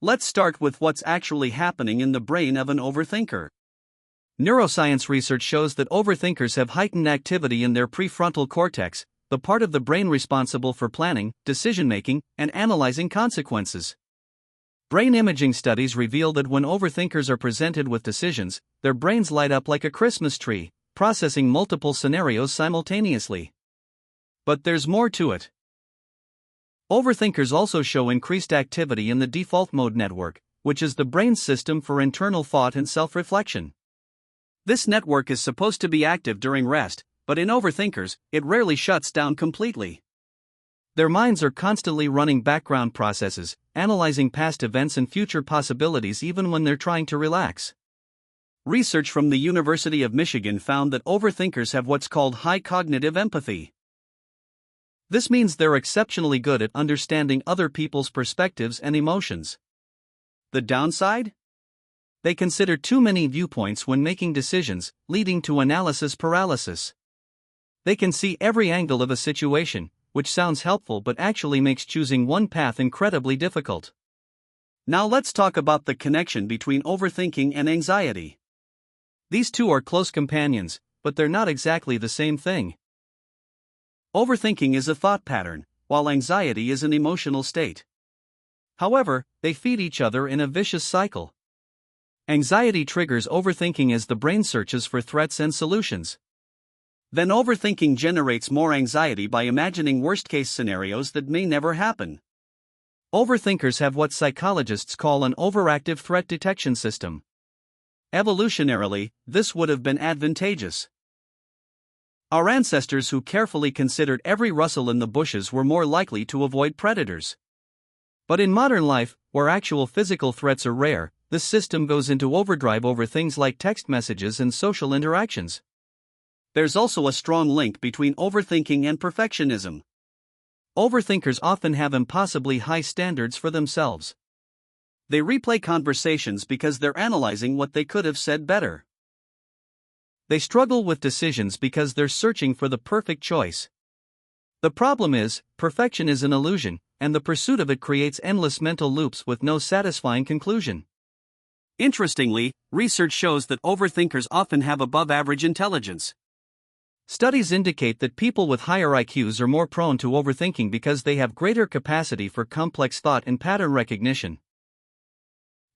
Let's start with what's actually happening in the brain of an overthinker. Neuroscience research shows that overthinkers have heightened activity in their prefrontal cortex, the part of the brain responsible for planning, decision-making, and analyzing consequences. Brain imaging studies reveal that when overthinkers are presented with decisions, their brains light up like a Christmas tree, processing multiple scenarios simultaneously. But there's more to it. Overthinkers also show increased activity in the default mode network, which is the brain's system for internal thought and self-reflection. This network is supposed to be active during rest, but in overthinkers, it rarely shuts down completely. Their minds are constantly running background processes, analyzing past events and future possibilities even when they're trying to relax. Research from the University of Michigan found that overthinkers have what's called high cognitive empathy. This means they're exceptionally good at understanding other people's perspectives and emotions. The downside? They consider too many viewpoints when making decisions, leading to analysis paralysis. They can see every angle of a situation, which sounds helpful but actually makes choosing one path incredibly difficult. Now let's talk about the connection between overthinking and anxiety. These two are close companions, but they're not exactly the same thing. Overthinking is a thought pattern, while anxiety is an emotional state. However, they feed each other in a vicious cycle. Anxiety triggers overthinking as the brain searches for threats and solutions. Then overthinking generates more anxiety by imagining worst-case scenarios that may never happen. Overthinkers have what psychologists call an overactive threat detection system. Evolutionarily, this would have been advantageous. Our ancestors who carefully considered every rustle in the bushes were more likely to avoid predators. But in modern life, where actual physical threats are rare, this system goes into overdrive over things like text messages and social interactions. There's also a strong link between overthinking and perfectionism. Overthinkers often have impossibly high standards for themselves. They replay conversations because they're analyzing what they could have said better. They struggle with decisions because they're searching for the perfect choice. The problem is, perfection is an illusion, and the pursuit of it creates endless mental loops with no satisfying conclusion. Interestingly, research shows that overthinkers often have above-average intelligence. Studies indicate that people with higher IQs are more prone to overthinking because they have greater capacity for complex thought and pattern recognition.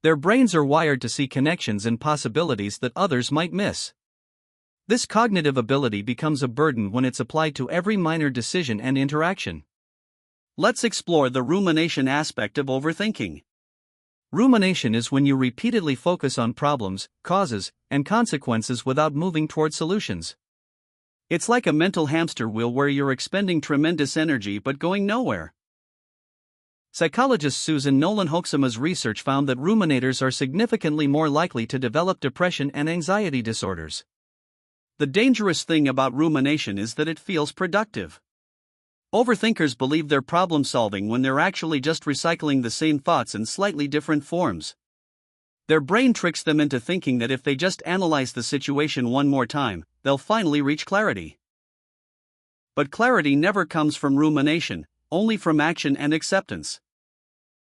Their brains are wired to see connections and possibilities that others might miss. This cognitive ability becomes a burden when it's applied to every minor decision and interaction. Let's explore the rumination aspect of overthinking. Rumination is when you repeatedly focus on problems, causes, and consequences without moving toward solutions. It's like a mental hamster wheel where you're expending tremendous energy but going nowhere. Psychologist Susan Nolan Hoeksema's research found that ruminators are significantly more likely to develop depression and anxiety disorders. The dangerous thing about rumination is that it feels productive. Overthinkers believe they're problem-solving when they're actually just recycling the same thoughts in slightly different forms. Their brain tricks them into thinking that if they just analyze the situation one more time, they'll finally reach clarity. But clarity never comes from rumination, only from action and acceptance.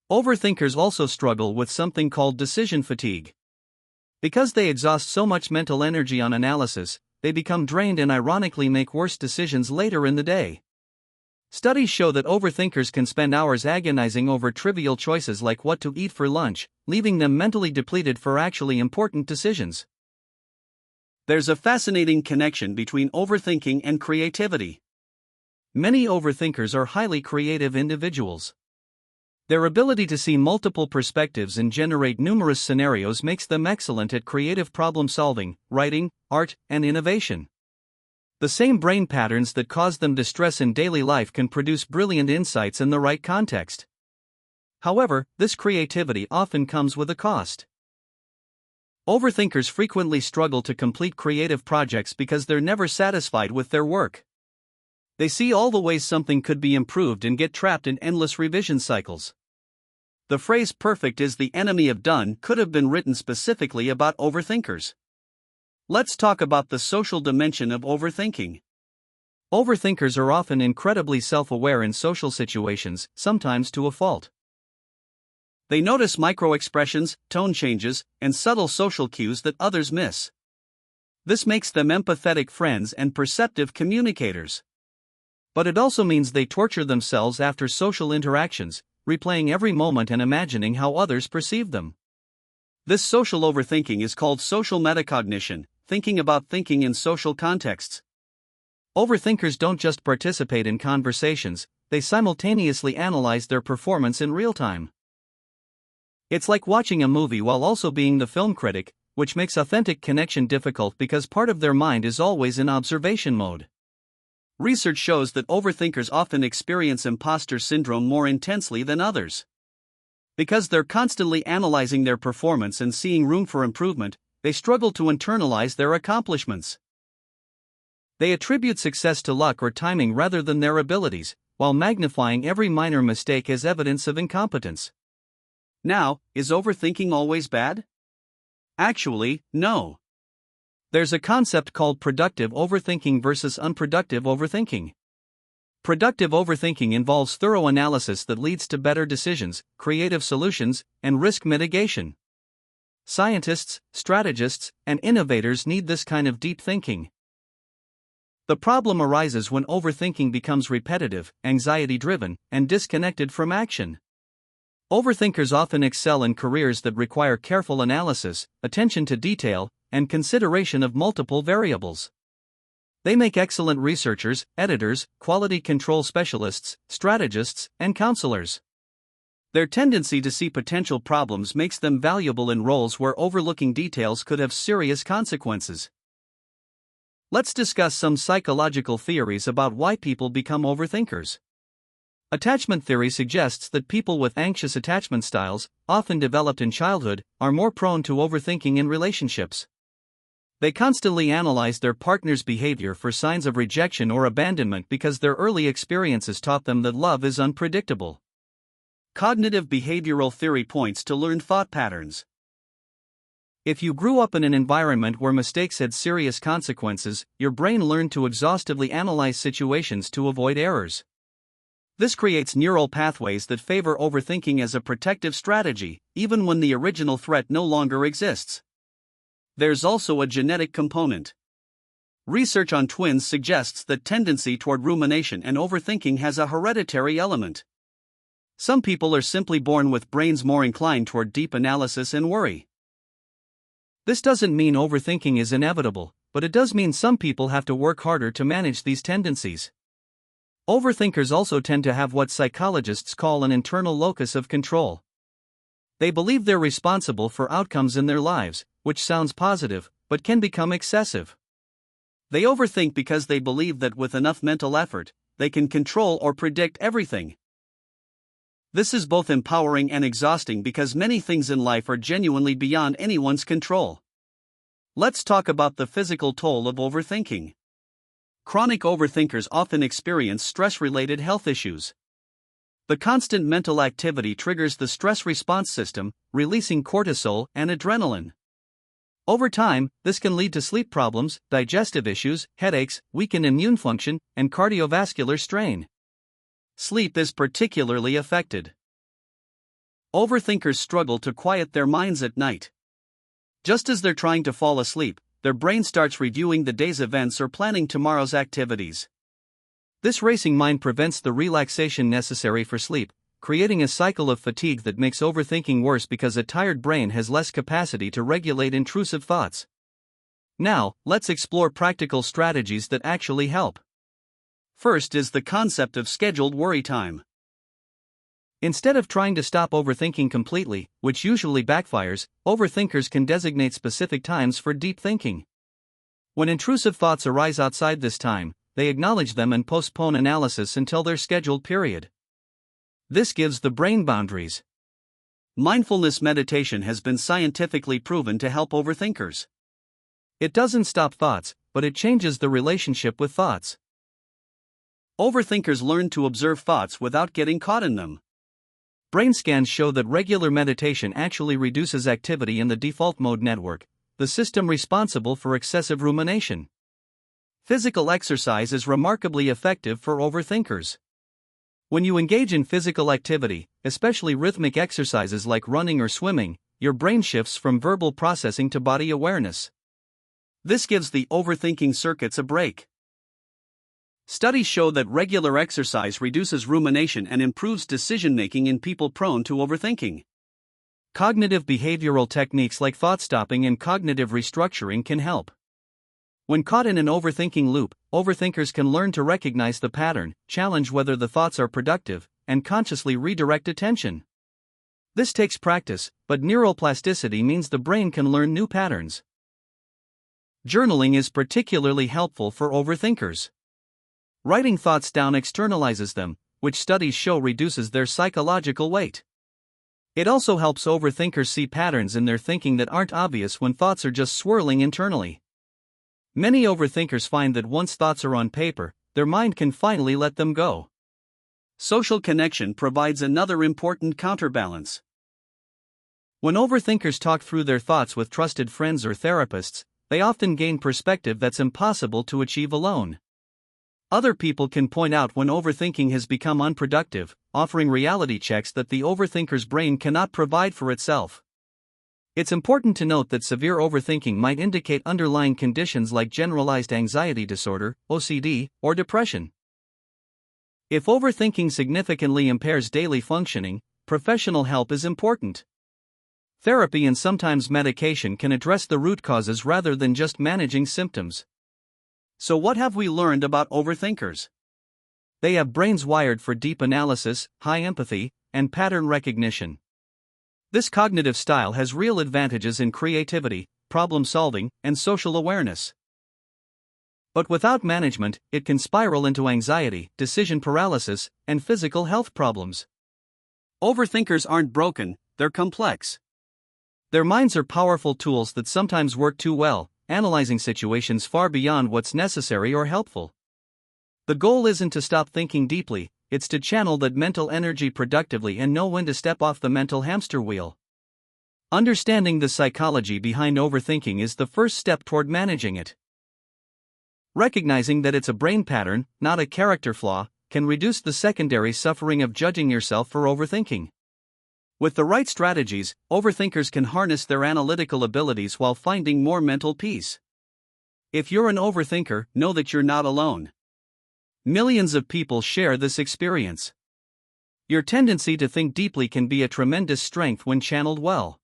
Overthinkers also struggle with something called decision fatigue. Because they exhaust so much mental energy on analysis, they become drained and ironically make worse decisions later in the day. Studies show that overthinkers can spend hours agonizing over trivial choices like what to eat for lunch, leaving them mentally depleted for actually important decisions. There's a fascinating connection between overthinking and creativity. Many overthinkers are highly creative individuals. Their ability to see multiple perspectives and generate numerous scenarios makes them excellent at creative problem solving, writing, art, and innovation. The same brain patterns that cause them distress in daily life can produce brilliant insights in the right context. However, this creativity often comes with a cost. Overthinkers frequently struggle to complete creative projects because they're never satisfied with their work. They see all the ways something could be improved and get trapped in endless revision cycles. The phrase "perfect is the enemy of done" could have been written specifically about overthinkers. Let's talk about the social dimension of overthinking. Overthinkers are often incredibly self-aware in social situations, sometimes to a fault. They notice micro-expressions, tone changes, and subtle social cues that others miss. This makes them empathetic friends and perceptive communicators. But it also means they torture themselves after social interactions, replaying every moment and imagining how others perceive them. This social overthinking is called social metacognition, thinking about thinking in social contexts. Overthinkers don't just participate in conversations, they simultaneously analyze their performance in real time. It's like watching a movie while also being the film critic, which makes authentic connection difficult because part of their mind is always in observation mode. Research shows that overthinkers often experience impostor syndrome more intensely than others. Because they're constantly analyzing their performance and seeing room for improvement, they struggle to internalize their accomplishments. They attribute success to luck or timing rather than their abilities, while magnifying every minor mistake as evidence of incompetence. Now, is overthinking always bad? Actually, no. There's a concept called productive overthinking versus unproductive overthinking. Productive overthinking involves thorough analysis that leads to better decisions, creative solutions, and risk mitigation. Scientists, strategists, and innovators need this kind of deep thinking. The problem arises when overthinking becomes repetitive, anxiety-driven, and disconnected from action. Overthinkers often excel in careers that require careful analysis, attention to detail, and consideration of multiple variables. They make excellent researchers, editors, quality control specialists, strategists, and counselors. Their tendency to see potential problems makes them valuable in roles where overlooking details could have serious consequences. Let's discuss some psychological theories about why people become overthinkers. Attachment theory suggests that people with anxious attachment styles, often developed in childhood, are more prone to overthinking in relationships. They constantly analyze their partner's behavior for signs of rejection or abandonment because their early experiences taught them that love is unpredictable. Cognitive behavioral theory points to learned thought patterns. If you grew up in an environment where mistakes had serious consequences, your brain learned to exhaustively analyze situations to avoid errors. This creates neural pathways that favor overthinking as a protective strategy, even when the original threat no longer exists. There's also a genetic component. Research on twins suggests that tendency toward rumination and overthinking has a hereditary element. Some people are simply born with brains more inclined toward deep analysis and worry. This doesn't mean overthinking is inevitable, but it does mean some people have to work harder to manage these tendencies. Overthinkers also tend to have what psychologists call an internal locus of control. They believe they're responsible for outcomes in their lives, which sounds positive, but can become excessive. They overthink because they believe that with enough mental effort, they can control or predict everything. This is both empowering and exhausting because many things in life are genuinely beyond anyone's control. Let's talk about the physical toll of overthinking. Chronic overthinkers often experience stress-related health issues. The constant mental activity triggers the stress response system, releasing cortisol and adrenaline. Over time, this can lead to sleep problems, digestive issues, headaches, weakened immune function, and cardiovascular strain. Sleep is particularly affected. Overthinkers struggle to quiet their minds at night. Just as they're trying to fall asleep, their brain starts reviewing the day's events or planning tomorrow's activities. This racing mind prevents the relaxation necessary for sleep, creating a cycle of fatigue that makes overthinking worse because a tired brain has less capacity to regulate intrusive thoughts. Now, let's explore practical strategies that actually help. First is the concept of scheduled worry time. Instead of trying to stop overthinking completely, which usually backfires, overthinkers can designate specific times for deep thinking. When intrusive thoughts arise outside this time, they acknowledge them and postpone analysis until their scheduled period. This gives the brain boundaries. Mindfulness meditation has been scientifically proven to help overthinkers. It doesn't stop thoughts, but it changes the relationship with thoughts. Overthinkers learn to observe thoughts without getting caught in them. Brain scans show that regular meditation actually reduces activity in the default mode network, the system responsible for excessive rumination. Physical exercise is remarkably effective for overthinkers. When you engage in physical activity, especially rhythmic exercises like running or swimming, your brain shifts from verbal processing to body awareness. This gives the overthinking circuits a break. Studies show that regular exercise reduces rumination and improves decision-making in people prone to overthinking. Cognitive behavioral techniques like thought stopping and cognitive restructuring can help. When caught in an overthinking loop, overthinkers can learn to recognize the pattern, challenge whether the thoughts are productive, and consciously redirect attention. This takes practice, but neuroplasticity means the brain can learn new patterns. Journaling is particularly helpful for overthinkers. Writing thoughts down externalizes them, which studies show reduces their psychological weight. It also helps overthinkers see patterns in their thinking that aren't obvious when thoughts are just swirling internally. Many overthinkers find that once thoughts are on paper, their mind can finally let them go. Social connection provides another important counterbalance. When overthinkers talk through their thoughts with trusted friends or therapists, they often gain perspective that's impossible to achieve alone. Other people can point out when overthinking has become unproductive, offering reality checks that the overthinker's brain cannot provide for itself. It's important to note that severe overthinking might indicate underlying conditions like generalized anxiety disorder, OCD, or depression. If overthinking significantly impairs daily functioning, professional help is important. Therapy and sometimes medication can address the root causes rather than just managing symptoms. So what have we learned about overthinkers? They have brains wired for deep analysis, high empathy, and pattern recognition. This cognitive style has real advantages in creativity, problem solving, and social awareness. But without management, it can spiral into anxiety, decision paralysis, and physical health problems. Overthinkers aren't broken, they're complex. Their minds are powerful tools that sometimes work too well, analyzing situations far beyond what's necessary or helpful. The goal isn't to stop thinking deeply, it's to channel that mental energy productively and know when to step off the mental hamster wheel. Understanding the psychology behind overthinking is the first step toward managing it. Recognizing that it's a brain pattern, not a character flaw, can reduce the secondary suffering of judging yourself for overthinking. With the right strategies, overthinkers can harness their analytical abilities while finding more mental peace. If you're an overthinker, know that you're not alone. Millions of people share this experience. Your tendency to think deeply can be a tremendous strength when channeled well.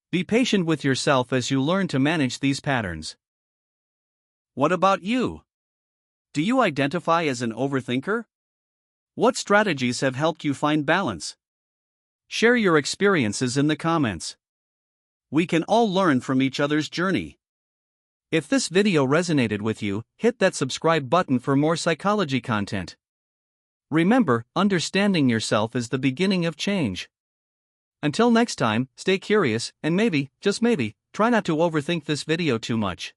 Be patient with yourself as you learn to manage these patterns. What about you? Do you identify as an overthinker? What strategies have helped you find balance? Share your experiences in the comments. We can all learn from each other's journey. If this video resonated with you, hit that subscribe button for more psychology content. Remember, understanding yourself is the beginning of change. Until next time, stay curious, and maybe, just maybe, try not to overthink this video too much.